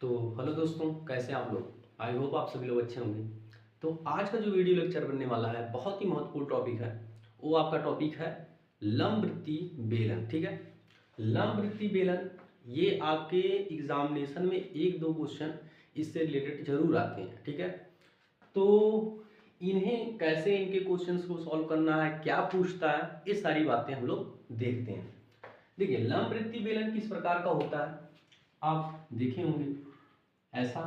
तो हेलो दोस्तों, कैसे हैं आप लोग। आई होप आप सभी लोग अच्छे होंगे। तो आज का जो वीडियो लेक्चर बनने वाला है बहुत ही महत्वपूर्ण टॉपिक है। वो आपका टॉपिक है लंबवृत्तीय बेलन। ठीक है, लंबवृत्तीय बेलन ये आपके एग्जामिनेशन में एक दो क्वेश्चन इससे रिलेटेड जरूर आते हैं। ठीक है, तो इन्हें कैसे इनके क्वेश्चंस को सॉल्व करना है, क्या पूछता है, ये सारी बातें हम लोग देखते हैं। देखिए, लंबवृत्तीय बेलन किस प्रकार का होता है आप देखे होंगे। ऐसा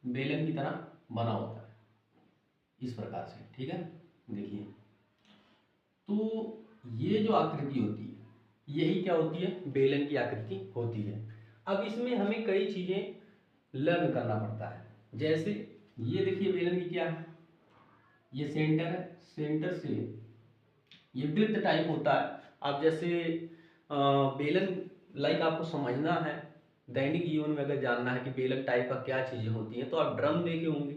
बेलन की तरह बना होता है इस प्रकार से। ठीक है, देखिए, तो ये जो आकृति होती है यही क्या होती है, बेलन की आकृति होती है। अब इसमें हमें कई चीजें लर्न करना पड़ता है। जैसे ये देखिए, बेलन की क्या है, ये सेंटर है, सेंटर से ये वृत्त टाइप होता है। अब जैसे बेलन लाइक आपको समझना है, दैनिक जीवन में अगर जानना है कि बेलन टाइप का क्या चीजें होती हैं, तो आप ड्रम देखे होंगे,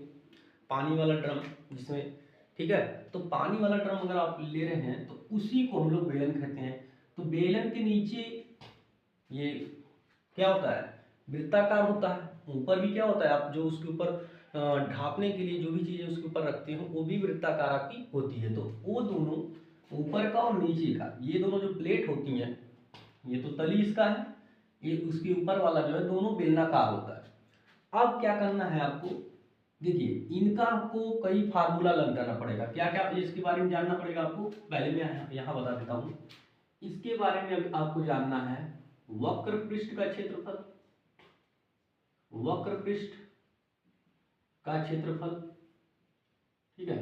पानी वाला ड्रम जिसमें, ठीक है, तो पानी वाला ड्रम अगर आप ले रहे हैं तो उसी को हम लोग बेलन कहते हैं। तो बेलन के नीचे ये क्या होता है, वृत्ताकार होता है। ऊपर भी क्या होता है, आप जो उसके ऊपर ढापने के लिए जो भी चीजें उसके ऊपर रखते हो वो भी वृत्ताकार आपकी होती है। तो वो दोनों, ऊपर का और नीचे का, ये दोनों जो प्लेट होती हैं, ये तो तली इसका है, ये उसके ऊपर वाला जो है, दोनों बेलनाकार होता है। अब क्या करना है आपको, देखिए, इनका आपको कई फार्मूला लर्न करना पड़ेगा। क्या क्या इसके बारे में जानना पड़ेगा आपको, पहले मैं यहाँ बता देता हूँ। इसके बारे में आपको जानना है वक्र पृष्ठ का क्षेत्रफल, वक्र पृष्ठ का क्षेत्रफल। ठीक है,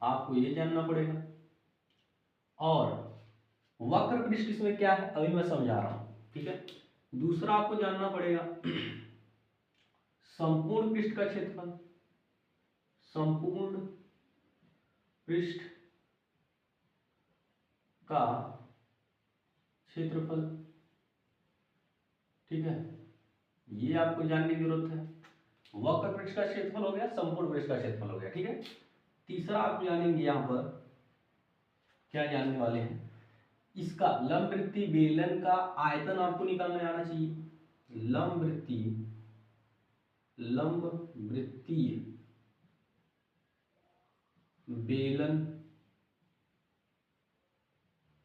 आपको ये जानना पड़ेगा। और वक्र पृष्ठ इसमें क्या है अभी मैं समझा रहा हूं। ठीक है, दूसरा आपको जानना पड़ेगा संपूर्ण पृष्ठ का क्षेत्रफल, संपूर्ण पृष्ठ का क्षेत्रफल। ठीक है, ये आपको जानने की जरूरत है। वक्र पृष्ठ का क्षेत्रफल हो गया, संपूर्ण पृष्ठ का क्षेत्रफल हो गया। ठीक है, तीसरा आप जानेंगे यहां पर, क्या जानने वाले हैं, इसका लंबवृत्तीय बेलन का आयतन आपको निकालना आना चाहिए। लंबवृत्तीय बेलन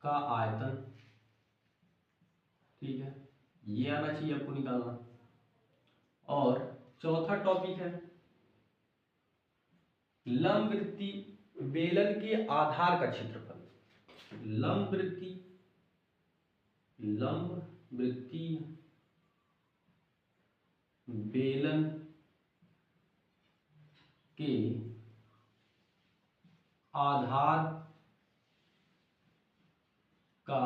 का आयतन। ठीक है, ये आना चाहिए आपको निकालना। और चौथा टॉपिक है लंबवृत्तीय बेलन के आधार का क्षेत्रफल। लंबवृत्तीय बेलन के आधार का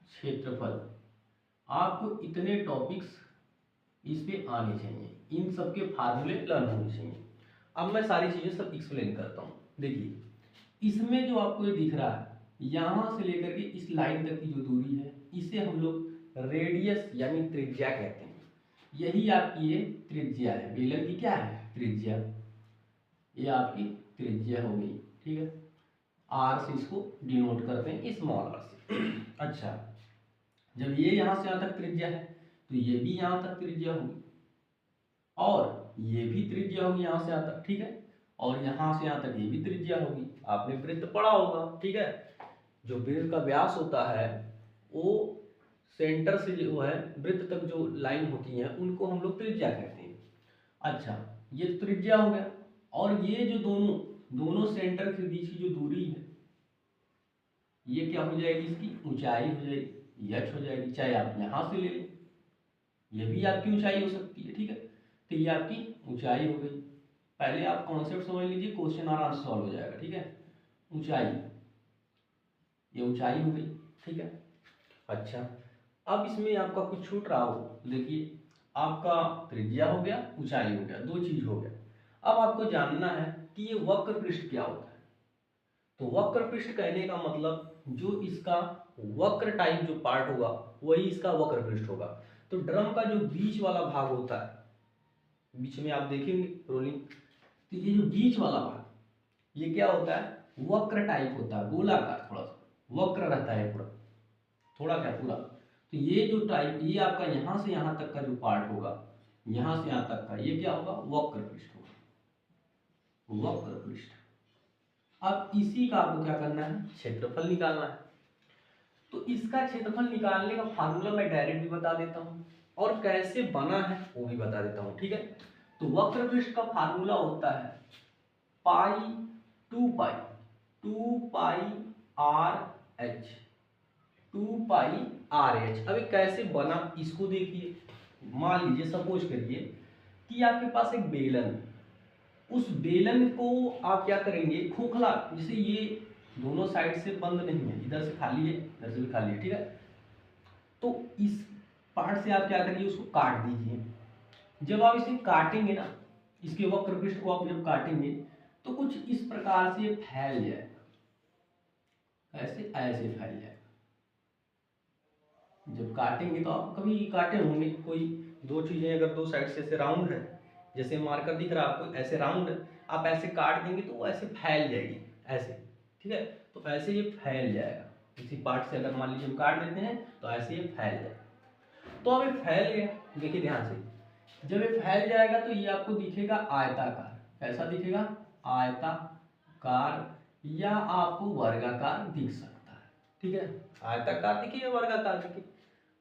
क्षेत्रफल। आपको इतने टॉपिक्स इस पे आने चाहिए, इन सब के फार्मूले लर्न होने चाहिए। अब मैं सारी चीजें सब एक्सप्लेन करता हूँ। देखिए, इसमें जो आपको ये दिख रहा है, यहां से लेकर के इस लाइन तक की जो दूरी है, इसे हम लोग रेडियस यानी त्रिज्या कहते हैं। यही आपकी ये त्रिज्या है, बेलन की क्या है, त्रिज्या। ये आपकी त्रिज्या हो गई। ठीक है, आर से इसको डिनोट करते हैं, स्मॉल आर से। अच्छा, जब ये यहां से यहां तक त्रिज्या है तो ये भी यहां तक त्रिज्या होगी, और ये भी त्रिज्या होगी यहां से यहां तक। ठीक है, और यहां से यहां तक ये भी त्रिज्या होगी। आपने वृत्त पढ़ा होगा। ठीक है, जो वृत्त का व्यास होता है वो सेंटर से जो है वृत्त तक जो लाइन होती है उनको हम लोग त्रिज्या कहते हैं। अच्छा, ये त्रिज्या हो गया, और ये जो दोनों दोनों सेंटर के बीच की जो दूरी है, ये क्या हो जाएगी, इसकी ऊंचाई हो जाएगी, h हो जाएगी। चाहे आप यहां से ले लें, ये भी आपकी ऊंचाई हो सकती है। ठीक है, तो ये आपकी ऊंचाई हो गई। पहले आप कॉन्सेप्ट समझ लीजिए, क्वेश्चन आराम से सॉल्व हो जाएगा। ठीक है, ऊंचाई, ये ऊंचाई हो गई। ठीक है, अच्छा, अब इसमें आपका कुछ छूट रहा हो, देखिए, आपका त्रिज्या हो गया, ऊंचाई हो गया, दो चीज हो गया। अब आपको जानना है कि ये वक्र पृष्ठ क्या होता है। तो वक्र पृष्ठ कहने का मतलब जो इसका वक्र टाइप जो पार्ट होगा वही इसका वक्र पृष्ठ होगा। तो ड्रम का जो बीच वाला भाग होता है, बीच में आप देखेंगे रोलिंग, तो ये जो बीच वाला भाग, ये क्या होता है, वक्र टाइप होता है, गोलाकार, थोड़ा सा वक्र रहता है पूरा, थोड़ा क्या पूरा। तो ये जो टाइप, ये आपका यहां से यहां तक का जो पार्ट होगा, यहां से यहां तक का ये क्या होगा, वक्र पृष्ठ होगा, वक्र पृष्ठ। अब इसी का आपको क्या करना है, क्षेत्रफल निकालना है। तो इसका क्षेत्रफल निकालने का फार्मूला मैं डायरेक्ट भी बता देता हूं और कैसे बना है वो भी बता देता हूं, ठीक है। तो वक्र पृष्ठ का फार्मूला होता है पाई 2 पाई आर एच, 2 पाई आर एच। अभी कैसे बना इसको देखिए। मान लीजिए सपोज करिए कि आपके पास एक बेलन है, उस बेलन को आप क्या करेंगे, खोखला, जैसे ये दोनों साइड से बंद नहीं है, इधर से खाली है इधर से भी खाली है, ठीक है। तो इस पार्ट से आप क्या करिए, उसको काट दीजिए। जब आप इसे काटेंगे ना, इसके वक्र पृष्ठ को आप जब काटेंगे तो कुछ इस प्रकार से फैल जाएगा, ऐसे ऐसे फैल जाएगा। जब काटेंगे तो आप कभी काटे होंगे कोई दो चीजें, अगर दो साइड से ऐसे राउंड है, जैसे मार्कर दिख रहा है आपको ऐसे राउंड है, आप ऐसे काट देंगे तो वो ऐसे फैल जाएगी ऐसे, ठीक है। तो ऐसे ये फैल जाएगा, इसी पार्ट से अगर मान लीजिए हम काट देते हैं तो ऐसे ये फैल जाएगा। तो अब ये फैल गया, देखिए ध्यान से, जब ये फैल जाएगा तो ये आपको दिखेगा आयताकार। कैसा दिखेगा, आयताकार, या आपको वर्गाकार दिख सकता है, ठीक है। आयताकार दिखे या वर्गाकार दिखे,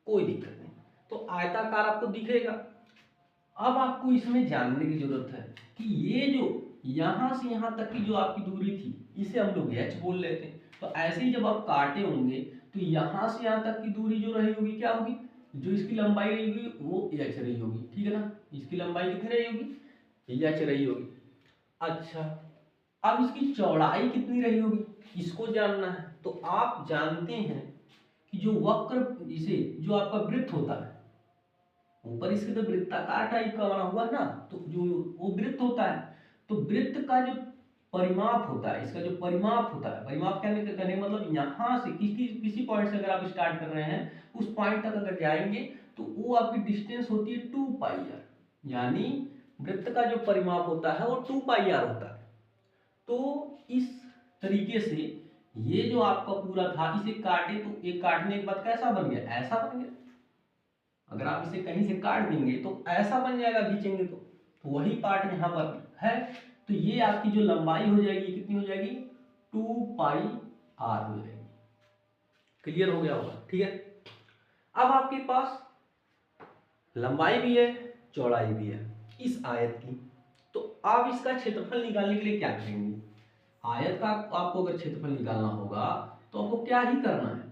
कोई दिक्कत नहीं। तो आयताकार आपको दिखेगा। अब आपको इसमें जानने की जरूरत है कि ये जो यहां से यहां तक की जो आपकी दूरी थी, इसे हम लोग h बोल लेते हैं। तो ऐसे ही जब आप काटे होंगे तो यहां से यहां तक की दूरी जो रही होगी क्या होगी, जो इसकी लंबाई रही होगी वो h रही होगी, ठीक है ना। इसकी लंबाई कितनी रही होगी, h रही होगी। अच्छा, अब इसकी चौड़ाई कितनी रही होगी, इसको जानना है। तो आप जानते हैं कि जो वक्र, इसे जो आपका वृत्त होता है, ऊपर इसके तो वृत्ताकार टाइप का बना हुआ है ना, तो जो वो वृत्त होता है, तो वृत्त का जो परिमाप होता है, इसका जो परिमाप होता है, परिमाप कहने का मतलब यहाँ से किसी पॉइंट से अगर आप स्टार्ट कर रहे हैं, उस पॉइंट तक अगर जाएंगे तो वो आपकी डिस्टेंस होती है 2 पाई आर, यानी वृत्त का जो परिमाप होता है वो 2 पाई आर होता है। तो इस तरीके से ये जो आपका पूरा था, इसे काटे तो एक काटने के बाद कैसा बन गया, ऐसा बन गया। अगर आप इसे कहीं से काट देंगे तो ऐसा बन जाएगा, खींचेंगे तो वही पार्ट यहाँ पर है। तो ये आपकी जो लंबाई हो जाएगी कितनी हो जाएगी, 2 पाई आर हो जाएगी। क्लियर हो गया होगा, ठीक है। अब आपके पास लंबाई भी है चौड़ाई भी है इस आयत की, तो आप इसका क्षेत्रफल निकालने के लिए क्या करेंगे, आयत का आपको अगर क्षेत्रफल निकालना होगा तो आपको क्या ही करना है,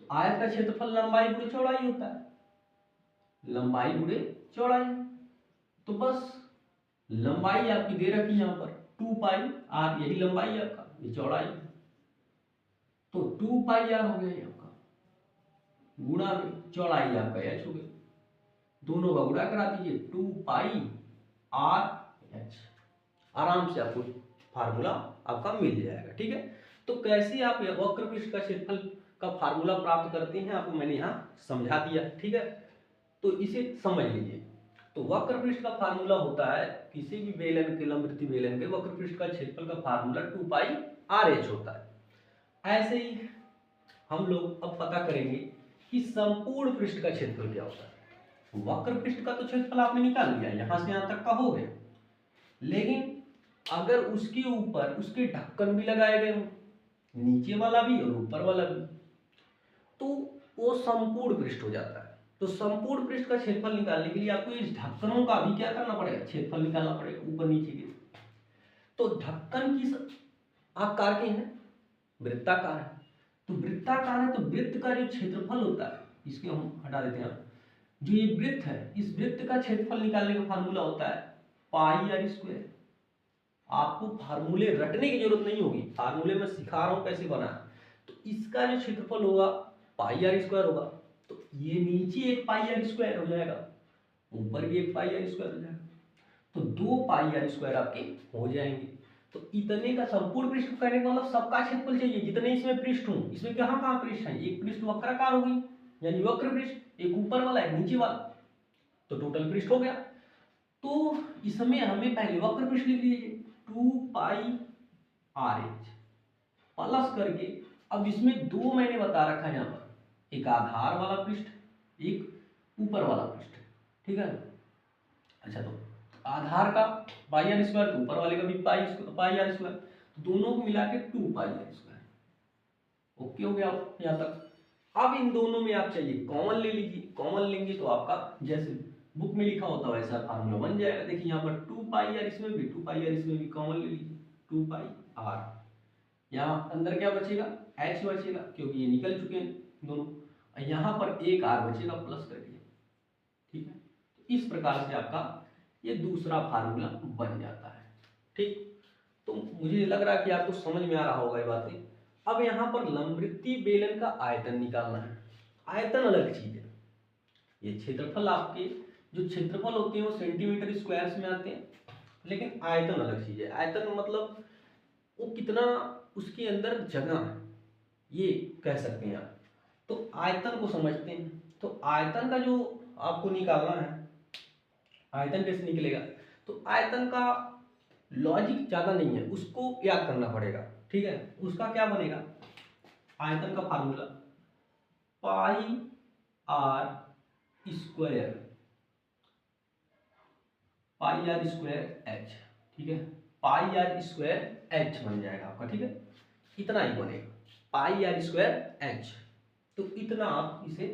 तो आयत का क्षेत्रफल लंबाई गुणे चौड़ाई होता है, लंबाई गुणे चौड़ाई। तो बस लंबाई आपकी दे रखी यहां पर 2 पाई आर, यही लंबाई है आपका, ये चौड़ाई। तो 2 पाई आर हो गया ये आपका, गुणा में चौड़ाई आपका एच हो गई, दोनों का गुणा करा दीजिए, 2 पाई आर एच। आराम से आपको फार्मूला आपका मिल जाएगा, ठीक है। तो कैसे आप वक्र पृष्ठ का क्षेत्रफल का फार्मूला प्राप्त करते हैं आपको मैंने यहाँ समझा दिया, ठीक है। तो इसे समझ लीजिए। तो वक्र पृष्ठ का फार्मूला होता है, किसी भी बेलन के, लंबवृत्तीय बेलन के वक्र पृष्ठ का क्षेत्रफल का फार्मूला 2 पाई आर एच होता है। ऐसे ही हम लोग अब पता करेंगे कि संपूर्ण पृष्ठ का क्षेत्रफल क्या होता है। वक्र पृष्ठ का तो क्षेत्रफल आपने निकाल लिया, यहां से यहां तक का हो गया, लेकिन अगर उसके ऊपर उसके ढक्कन भी लगाए गए हो, नीचे वाला भी और ऊपर वाला भी, तो वो संपूर्ण पृष्ठ हो जाता है। तो संपूर्ण पृष्ठ का क्षेत्रफल निकालने के लिए आपको इस ढक्कनों का भी क्या करना पड़ेगा, क्षेत्रफल निकालना पड़ेगा, ऊपर नीचे के। तो ढक्कन किस आकार के हैं, वृत्ताकार है। तो वृत्ताकार है तो वृत्त का जो क्षेत्रफल होता है, इसके हम हटा देते हैं, जो ये वृत्त है, इस वृत्त का क्षेत्रफल निकालने का फार्मूला होता है पाई आर स्क्वायर। आपको फार्मूले रटने की जरूरत नहीं होगी, फार्मूले में सिखा रहा हूं कैसे बना है। तो इसका जो क्षेत्रफल होगा पाई आर स्क्वायर होगा, तो ये नीचे एक पाई आर स्क्वायर हो जाएगा, ऊपर भी एक पाई आर स्क्वायर हो जाएगा, तो 2 पाई आर स्क्वायर आपके हो जाएंगे। तो इतने का संपूर्ण पृष्ठ कहने का मतलब सबका क्षेत्रफल चाहिए, जितने इसमें पृष्ठ हों। इसमें कहाँ कहाँ पृष्ठ हैं, एक पृष्ठ वक्राकार हो गई यानी वक्र पृष्ठ, एक ऊपर वाला एक नीचे वाला, तो टोटल पृष्ठ हो गया। तो इसमें हमें पहले वक्र पृष्ठ लिख लीजिए 2 पाई आर एच प्लस करके, अब इसमें दो मैंने बता रखा है यहाँ पर, एक आधार वाला पृष्ठ, एक ऊपर वाला पृष्ठ, ठीक है। अच्छा, तो आधार का पाई आर स्क्वायर, तो ऊपर वाले का भी पाई आर स्क्वायर, दोनों को मिला के 2 पाई आर स्क्वायर। ओके हो गया यहाँ तक। अब इन दोनों में आप चाहिए कॉमन ले लीजिए, कॉमन लेंगे तो आपका जैसे बुक में लिखा होता है वैसा फार्मूला बन जाएगा। देखिए यहाँ पर 2 पाई आर, इसमें भी 2 पाई आर, इसमें भी कॉमन ले लीजिए 2 पाई आर। यहाँ अंदर क्या बचेगा, एच बचेगा क्योंकि ये निकल चुके हैं दोनों। यहाँ पर एक आर बचेगा प्लस कर दिया, ठीक है। तो इस प्रकार से आपका ये दूसरा फार्मूला बन जाता है, ठीक। तो मुझे लग रहा है कि आपको समझ में आ रहा होगा ये बातें। अब यहाँ पर लंबवृत्तीय बेलन का आयतन निकालना है। आयतन अलग चीज है, ये क्षेत्रफल आपके जो क्षेत्रफल होते हैं वो सेंटीमीटर स्क्वायर में आते हैं, लेकिन आयतन अलग चीज है। आयतन मतलब वो कितना उसके अंदर जगह है, ये कह सकते हैं आप। तो आयतन को समझते हैं। तो आयतन का जो आपको निकालना है, आयतन कैसे निकलेगा, तो आयतन का लॉजिक ज़्यादा नहीं है, उसको याद करना पड़ेगा, ठीक है। उसका क्या बनेगा, आयतन का formula pi are square, pi are square H, ठीक है। पाई आर स्क्वायर एच बन जाएगा आपका, ठीक है। इतना ही बनेगा, पाई आर स्क्वायर एच। तो इतना आप इसे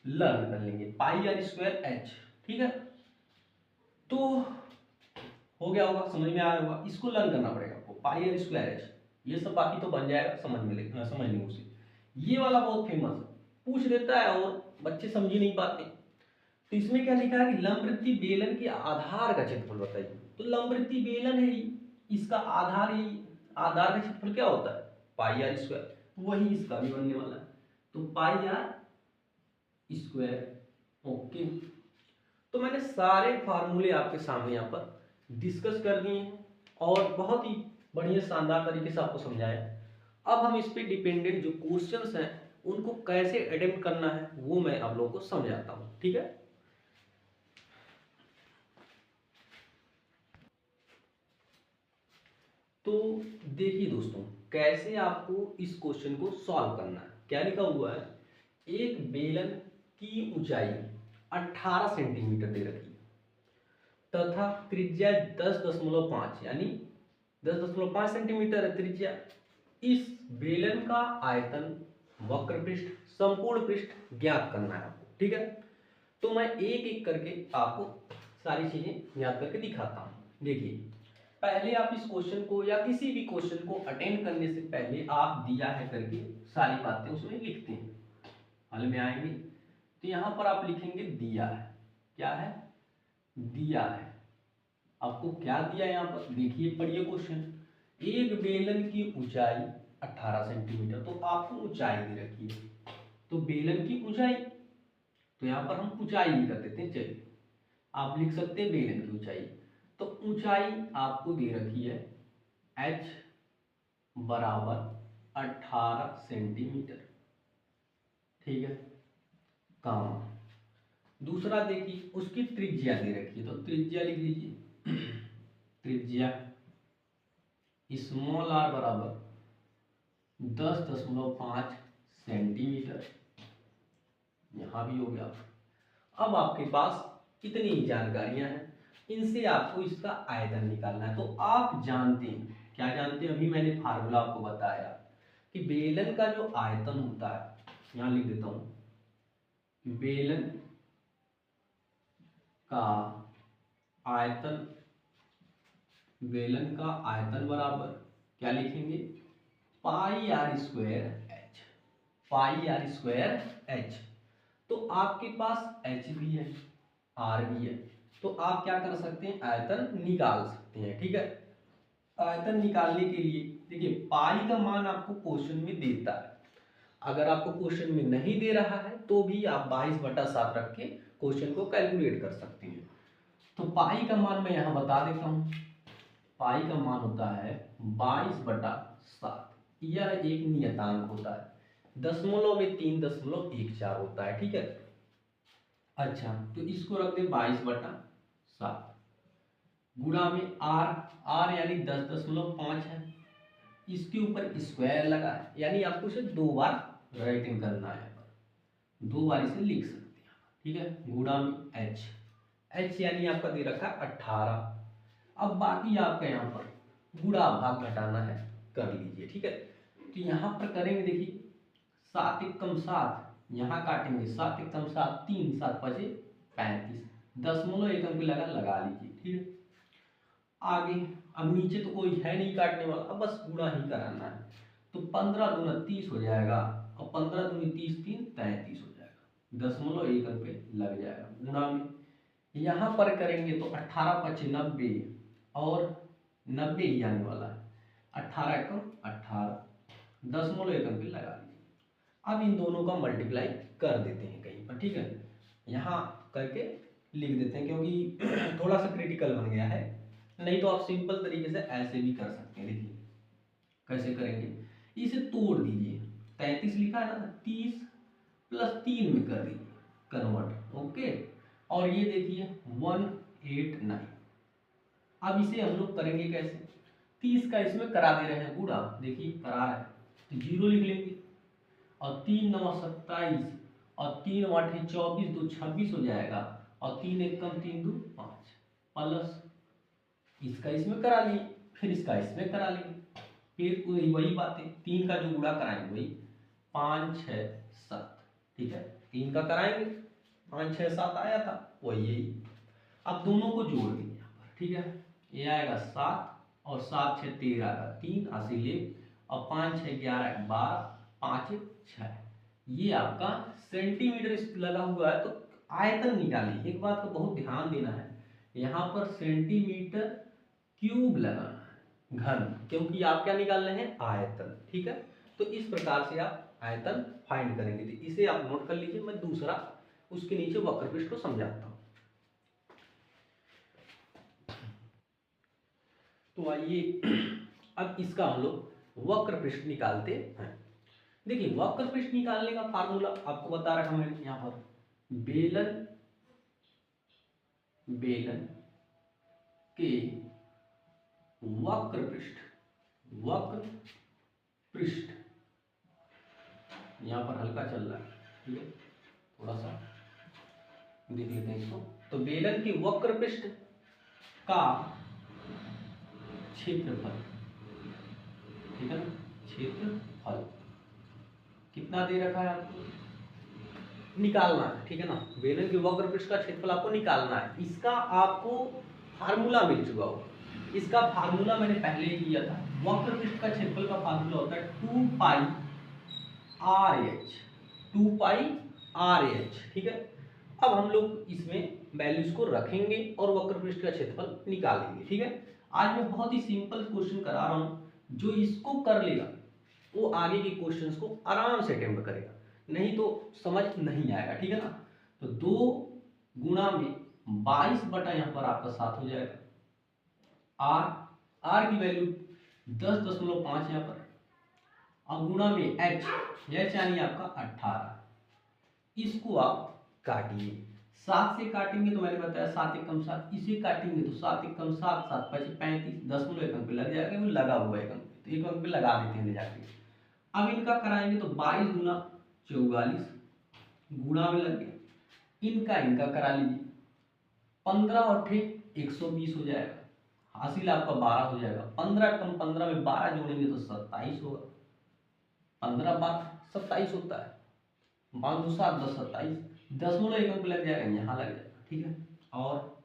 लर्न कर लेंगे, पाई आर स्क्वायर एच, ठीक है। तो हो गया होगा, समझ में आया होगा। इसको लर्न करना पड़ेगा आपको, पाई आर स्क्वायर एच। ये सब बाकी तो बन जाएगा, समझ लेंगे उसे। ये वाला बहुत फेमस है, पूछ देता है और बच्चे समझ ही नहीं पाते। तो इसमें क्या लिखा है कि लंबवृत्तीय बेलन के आधार का क्षेत्रफल बताइए। तो लंबवृत्तीय बेलन है, इसका आधार ही, आधार का क्षेत्रफल क्या होता है, पाई आर स्क्वायर, वही इसका भी बनने वाला है। तो पाई आर स्क्वायर, ओके। तो मैंने सारे फार्मूले आपके सामने यहाँ पर डिस्कस कर दिए हैं और बहुत ही बढ़िया शानदार तरीके से आपको समझाया। अब हम इस पे डिपेंडेंट जो क्वेश्चंस हैं उनको कैसे अटेम्प्ट करना है वो मैं आप लोगों को समझाता हूँ, ठीक है। तो देखिए दोस्तों, कैसे आपको इस क्वेश्चन को सॉल्व करना है। क्या लिखा हुआ है, एक बेलन की ऊंचाई 18 सेंटीमीटर दे रखी है तथा त्रिज्या 10.5 यानी 10.5 सेंटीमीटर है त्रिज्या। इस बेलन का आयतन, वक्र पृष्ठ, संपूर्ण पृष्ठ ज्ञात करना है आपको, ठीक है। तो मैं एक एक करके आपको सारी चीजें याद करके दिखाता हूं। देखिए, पहले आप इस क्वेश्चन को या किसी भी क्वेश्चन को अटेंड करने से पहले आप दिया है करके सारी बातें उसमें लिखते हैं। हल में आएंगे तो यहां पर आप लिखेंगे दिया है, क्या है, दिया है। आपको क्या दिया है यहाँ पर, देखिए पढ़िए क्वेश्चन। एक बेलन की ऊंचाई 18 सेंटीमीटर, तो आपको ऊंचाई दे रखी है, तो बेलन की ऊंचाई, तो यहाँ पर हम ऊंचाई लिख देते हैं। चलिए, आप लिख सकते हैं बेलन की ऊंचाई। तो ऊंचाई आपको दे रखी है h बराबर 18 सेंटीमीटर, ठीक है। काम दूसरा देखिए, उसकी त्रिज्या दे रखी है, तो त्रिज्या लिख लीजिए। त्रिज्या स्मॉल आर बराबर 10.5 सेंटीमीटर, यहां भी हो गया। अब आपके पास कितनी जानकारियां हैं, इनसे आपको इसका आयतन निकालना है। तो आप जानते हैं, क्या जानते हैं, अभी मैंने फार्मूला आपको बताया कि बेलन का जो आयतन होता है, यहां लिख देता हूं, बेलन का आयतन, बेलन का आयतन बराबर क्या लिखेंगे, pi are square h, pi are square h. तो आपके पास एच भी है, आर भी है, तो आप क्या कर सकते हैं, आयतन निकाल सकते हैं, ठीक है। आयतन निकालने के लिए देखिए, पाई का मान आपको क्वेश्चन में देता है, अगर आपको क्वेश्चन में नहीं दे रहा है तो भी आप 22/7 रख के क्वेश्चन को कैलकुलेट कर सकते हैं। तो पाई का मान मैं यहाँ बता देता हूँ, पाई का मान होता है 22/7। यह एक नियतांक होता है, दशमलव में 3.14 होता है, ठीक है। अच्छा, तो इसको रख दे 22/7 गुणा में आर, आर यानी 10.5 है, इसके ऊपर स्क्वायर लगा है, यानी आपको इसे 2 बार राइटिंग करना है, 2 बार इसे लिख सकते हैं, ठीक है। गुणा में एच, h यानी आपका दे रखा है 18। अब बाकी आपका यहाँ पर गुणा भाग घटाना है, कर लीजिए। ठीक है, तो यहाँ पर करेंगे, देखिए 7 एकम 7, यहाँ काटेंगे 7 एकम 7 3 7 5 35, दशमलव एकम पे लगा लीजिए। ठीक है, आगे अब नीचे तो कोई है नहीं काटने वाला, अब बस गुणा ही कराना है। तो 15 दूना 30 हो जाएगा, और 15 दूनी 30 3 33 हो जाएगा, दशमलव एकम पे लग जाएगा गुणा में। यहाँ पर करेंगे तो 18 5 90, और 90 ही आने वाला है, 18 एकम 18, दशमलव एकम पे लगा लीजिए। अब इन दोनों का मल्टीप्लाई कर देते हैं कहीं पर। ठीक है, यहाँ करके लिख देते हैं, क्योंकि थोड़ा सा क्रिटिकल बन गया है। नहीं तो आप सिंपल तरीके से ऐसे भी कर सकते हैं। देखिए कैसे करेंगे, इसे तोड़ दीजिए, 33 लिखा है ना, 30 + 3 में कर दीजिए कन्वर्ट। ओके, और ये देखिए 189। अब इसे हम लोग करेंगे कैसे, 30 का इसमें करा दे रहे हैं गुणा, देखिए करा है तो 0 लिख लेंगे, और 3 9 27, और 3 8 24, 2 26 हो जाएगा, और 3 1 कम 3 2 5, प्लस इसका इसमें करा लिए, फिर इसका इसमें करा लेंगे, फिर वही बातें, 3 का जो गुणा कराएंगे वही 5 6 7। ठीक है, 3 का कराएंगे 5 6 7 आया था वही यही। अब दोनों को जोड़ देंगे यहाँ पर। ठीक है, ये आएगा 7, और 7 6 13 का 3 80, और 5 6 11 12, 5 1 6। ये आपका सेंटीमीटर लगा हुआ है, तो आयतन निकालिए। एक बात का बहुत ध्यान देना है, यहाँ पर सेंटीमीटर क्यूब लगाना है, घन, क्योंकि आप क्या निकाल रहे हैं, आयतन। ठीक है, तो इस प्रकार से आप आयतन फाइंड करेंगे। तो इसे आप नोट कर लीजिए, मैं दूसरा उसके नीचे वक्रपृष्ठ को समझाता हूँ। तो आइए अब इसका हम लोग वक्रपृष्ठ निकालते हैं। देखिए वक्रपृष्ठ निकालने का फार्मूला आपको बता रखा मैंने यहाँ पर, बेलन के वक्रपृष्ठ यहाँ पर हल्का चल रहा है। ठीक है, थोड़ा सा देख लेते हैं इसको। तो बेलन के वक्रपृष्ठ का क्षेत्रफल, ठीक है ना, क्षेत्रफल कितना दे रखा है आपको, निकालना है। ठीक है ना, बेलन के वक्रपृष्ठ का क्षेत्रफल आपको निकालना है। इसका आपको फार्मूला मिल चुका होगा, इसका फार्मूला मैंने पहले ही किया था। वक्रपृष्ठ का क्षेत्रफल का फार्मूला होता है 2 पाई आर एच। ठीक है, अब हम लोग इसमें वैल्यूज को रखेंगे और वक्रपृष्ठ का क्षेत्रफल निकालेंगे। ठीक है, आज मैं बहुत ही सिंपल क्वेश्चन करा रहा हूँ, जो इसको कर लेगा वो आगे के क्वेश्चंस को आराम से अटेम्प्ट करेगा, नहीं तो समझ नहीं आएगा। ठीक है ना, तो 2 गुणा में 22 बटा यहाँ पर आपका 7 हो जाएगा। आर की वैल्यू 10.5 यहाँ पर, अब गुणा में एच यानी आपका 18। इसको आप काटिए, 7 से काटेंगे तो मैंने बताया 7 एकम 7, इसे काटेंगे तो 7 एकम 7 7 5 35, दशमलव एकम पे लग जाएगा, वो लगा हुआ एकम, तो एकम पे लगा देते हैं ले जाके। अब इनका कराएंगे तो 22 गुना 44 गुणा में लग गया, इनका करा लीजिए, 15 और 120 हो जाएगा, हासिल आपका 12 हो जाएगा। 15 कम 15 में 12 जोड़ेंगे तो 27 होगा, 15 बार 27 होता है, 5 2 7 10 27, दशमलव एकम पे लग जाएगा, यहाँ लग जाएगा। ठीक है, और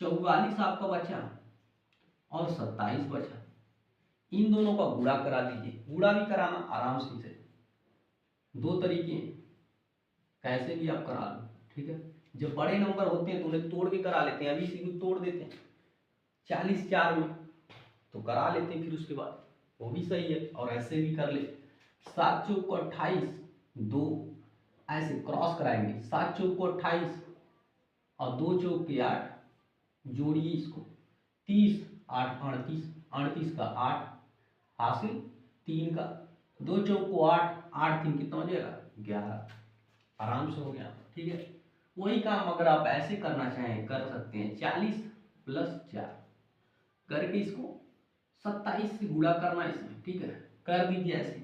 44 आपका बचा और 27 बचा, इन दोनों का गुणा करा दीजिए। गुणा भी कराना आराम से 2 तरीके हैं, कैसे भी आप करा लो। ठीक है, जब बड़े नंबर होते हैं तो उन्हें तोड़ के करा लेते हैं, अभी इसी को तोड़ देते हैं 40 4 में तो करा लेते हैं, फिर उसके बाद वो भी सही है। और ऐसे भी कर ले, 7 चौक को 28, 2 ऐसे क्रॉस कराएंगे, 7 चौक को 28 और 2 चौक के 8, जोड़िए इसको 30 8 38, 38 का 8 हासिल 3 का, 2 चौक को 8 8 3 कितना हो जाएगा 11, आराम से हो गया। ठीक है, वही काम अगर आप ऐसे करना चाहें कर सकते हैं, 40 + 4 करके इसको 27 से गुणा करना इसमें। ठीक है, कर दीजिए ऐसे,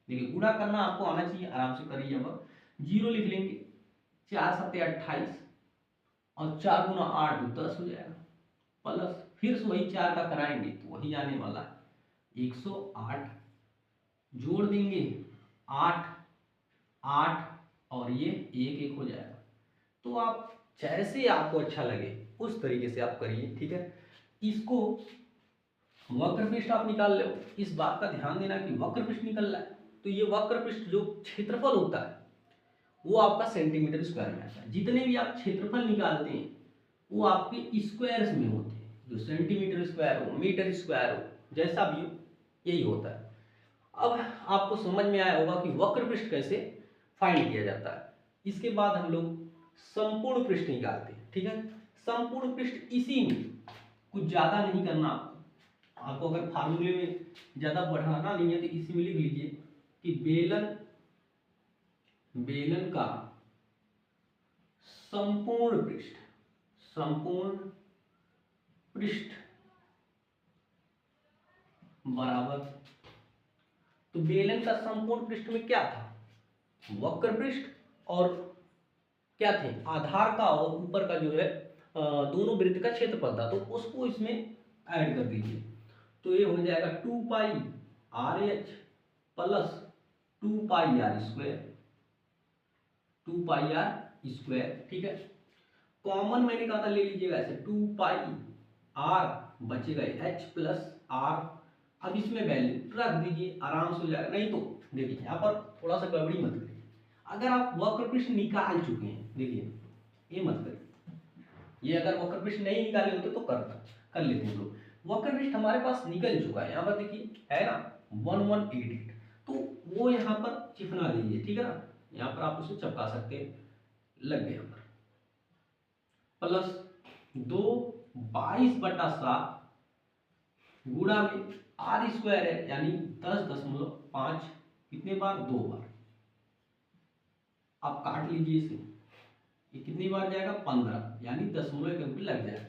देखिए गुणा करना आपको आना चाहिए, आराम से करिए। अब 0 लिख लेंगे, 4 7 28 और 4 गुना 8 तो 10 हो जाएगा, प्लस फिर से वही 4 का कराएंगे तो वही आने वाला है 108, जोड़ देंगे 8 8 और ये 1 1 हो जाएगा। तो आप जैसे आपको अच्छा लगे उस तरीके से आप करिए, ठीक है। इसको वक्रपृष्ठ आप निकाल लो, इस बात का ध्यान देना कि वक्रपृष्ठ निकल रहा है तो ये वक्रपृष्ठ जो क्षेत्रफल होता है वो आपका सेंटीमीटर स्क्वायर में आता है। जितने भी आप क्षेत्रफल निकालते हैं वो आपके स्क्वायर्स में होते हैं, जो सेंटीमीटर स्क्वायर हो, मीटर स्क्वायर हो, जैसा भी हो यही होता है। अब आपको समझ में आया होगा कि वक्रपृष्ठ कैसे फाइंड किया जाता है। इसके बाद हम लोग संपूर्ण पृष्ठ निकालते हैं, ठीक है। संपूर्ण पृष्ठ इसी में कुछ ज्यादा नहीं करना आपको अगर फार्मूले में ज्यादा बढ़ाना नहीं है तो इसी में लिख लीजिए कि बेलन का संपूर्ण पृष्ठ बराबर, तो बेलन का संपूर्ण पृष्ठ में क्या था, वक्र पृष्ठ और क्या थे, आधार का और ऊपर का जो है दोनों वृत्त का क्षेत्रफल था, तो उसको इसमें ऐड कर दीजिए। तो ये हो जाएगा 2 पाई RH प्लस 2 पाई R स्क्वायर, ठीक है। कॉमन मैंने कहा था ले लीजिएगा ऐसे 2 पाई R बचेगा H प्लस R। अब इसमें वैल्यू रख दीजिए, आराम से हो जाएगा। नहीं तो देखिए यहाँ पर थोड़ा सा गड़बड़ी मत करिए, अगर आप वक्रपृष्ठ निकाल चुके हैं, देखिए ये मत करिए, ये अगर वक्रपृष्ठ नहीं निकाले होते तो कर लेते हैं लोग। वक्रपृष्ठ हमारे पास निकल चुका है, यहाँ पर देखिए है ना 1188, तो वो यहाँ पर चिपना दीजिए, ठीक है ना। यहाँ पर आप उसे चिपका सकते हैं, लग गया यहाँ पर प्लस 2 22/7 गुणा में R स्क्वायर है यानी 10.5, कितने बार, 2 बार। आप काट लीजिए इसे, ये कितनी बार जाएगा, 15 यानी 0.1 लग जाएगा।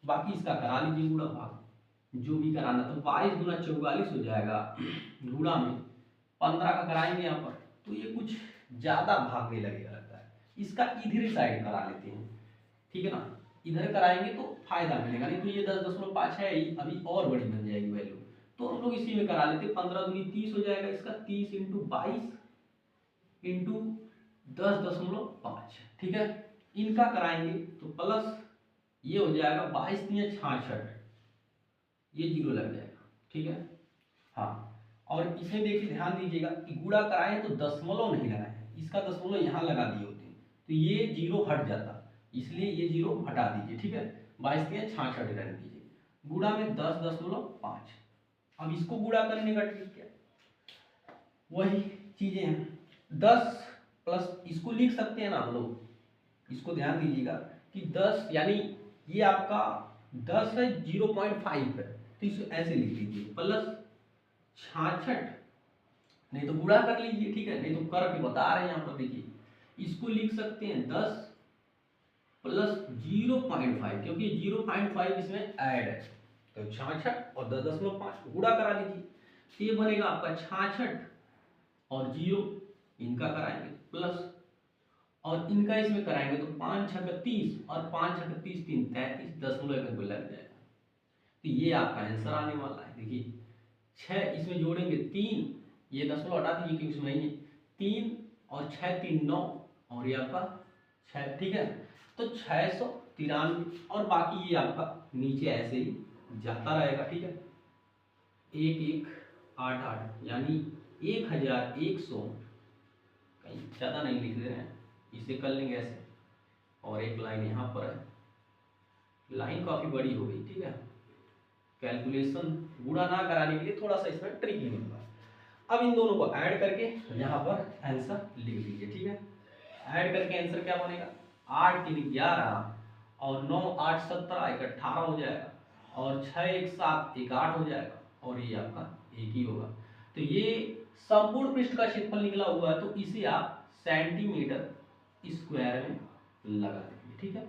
बाकी इसका करा लीजिए गुणा भाग, जो भी कराना, तो 22 गुना 44 हो जाएगा, गुणा में 15 का कराएंगे यहाँ पर तो ये कुछ ज्यादा भागने लगेगा लगता है। इसका इधर साइड करा लेते हैं, ठीक है ना, इधर कराएंगे तो फायदा मिलेगा, नहीं तो ये 10.5 है अभी और बड़ी बन जाएगी वैल्यू, तो हम लोग इसी में करा लेते। 15 दूनी 30 हो जाएगा, इसका 30 × 22 × 10.5, ठीक है। इनका कराएंगे तो प्लस ये हो जाएगा 22 × 66, ये 0 लग जाएगा, ठीक है। हाँ, और इसमें देखिए ध्यान दीजिएगा कि गुणा कराएं तो दशमलव नहीं लगाए, इसका दशमलव यहाँ लगा दिए होते हैं तो ये 0 हट जाता, इसलिए ये 0 हटा दीजिए, ठीक है। 22 × 66 रख दीजिए, गुणा में 10.5। अब इसको गुणा करने का ट्रिक क्या, वही चीजें हैं, 10 प्लस इसको लिख सकते हैं ना हम लोग, इसको ध्यान दीजिएगा कि 10 यानी ये आपका 10 है 0.5 है, तो इसे ऐसे लिख लीजिए प्लस 66, नहीं तो गुणा कर लीजिए, ठीक है, नहीं तो करके बता रहे हैं यहाँ पर देखिए, इसको लिख सकते हैं 10 प्लस 0.5, क्योंकि 0.5 इसमें ऐड है तो 66 और 10.5 गुणा करा लीजिए, तो ये बनेगा आपका 66 और 0 इनका कराएंगे प्लस, और इनका इसमें कराएंगे तो 5 × 30 और 5 × 30 3 33 दशमलव लग जाएगा, तो ये आपका आंसर आने वाला है। देखिए 6 इसमें जोड़ेंगे 3, ये दशमलव हटा दीजिए क्योंकि इसमें नहीं है, 3 और 6 3 9 और ये आपका 6, ठीक है। तो 693 और बाकी ये आपका नीचे ऐसे ही जाता रहेगा, ठीक है। 1188 यानी 1100, कहीं ज़्यादा नहीं लिख दे रहे हैं, इसे कर लेंगे ऐसे, और एक लाइन यहाँ पर है, लाइन काफ़ी बड़ी हो गई, ठीक है। कैलकुलेशन गुणा ना कराने के लिए थोड़ा सा इसमें ट्रिकी होगा। अब इन दोनों को ऐड करके यहाँ पर आंसर लिख लीजिए, ठीक है। ऐड करके आंसर क्या बनेगा, 8 × 3 11 और 9 8 17 1 18 हो जाएगा, और 6 1 7 1 8 हो जाएगा, और ये आपका 1 ही होगा। तो ये संपूर्ण पृष्ठ का क्षेत्रफल निकला हुआ है, तो इसे आप सेंटीमीटर स्क्वायर में लगा देंगे, ठीक है।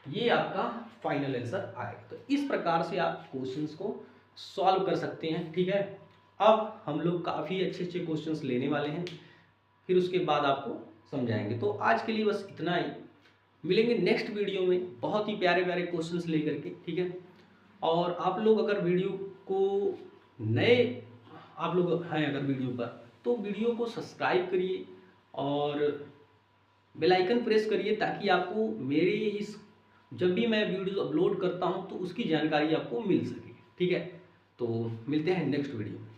ये आपका फाइनल आंसर आएगा। तो इस प्रकार से आप क्वेश्चंस को सॉल्व कर सकते हैं, ठीक है। अब हम लोग काफ़ी अच्छे अच्छे क्वेश्चंस लेने वाले हैं, फिर उसके बाद आपको समझाएंगे। तो आज के लिए बस इतना ही। मिलेंगे नेक्स्ट वीडियो में बहुत ही प्यारे प्यारे क्वेश्चंस लेकर के, ठीक है। और आप लोग अगर वीडियो को नए आप लोग हैं अगर वीडियो पर, तो वीडियो को सब्सक्राइब करिए और बेल आइकन प्रेस करिए, ताकि आपको मेरे इस जब भी मैं वीडियो अपलोड करता हूं तो उसकी जानकारी आपको मिल सके, ठीक है। तो मिलते हैं नेक्स्ट वीडियो में।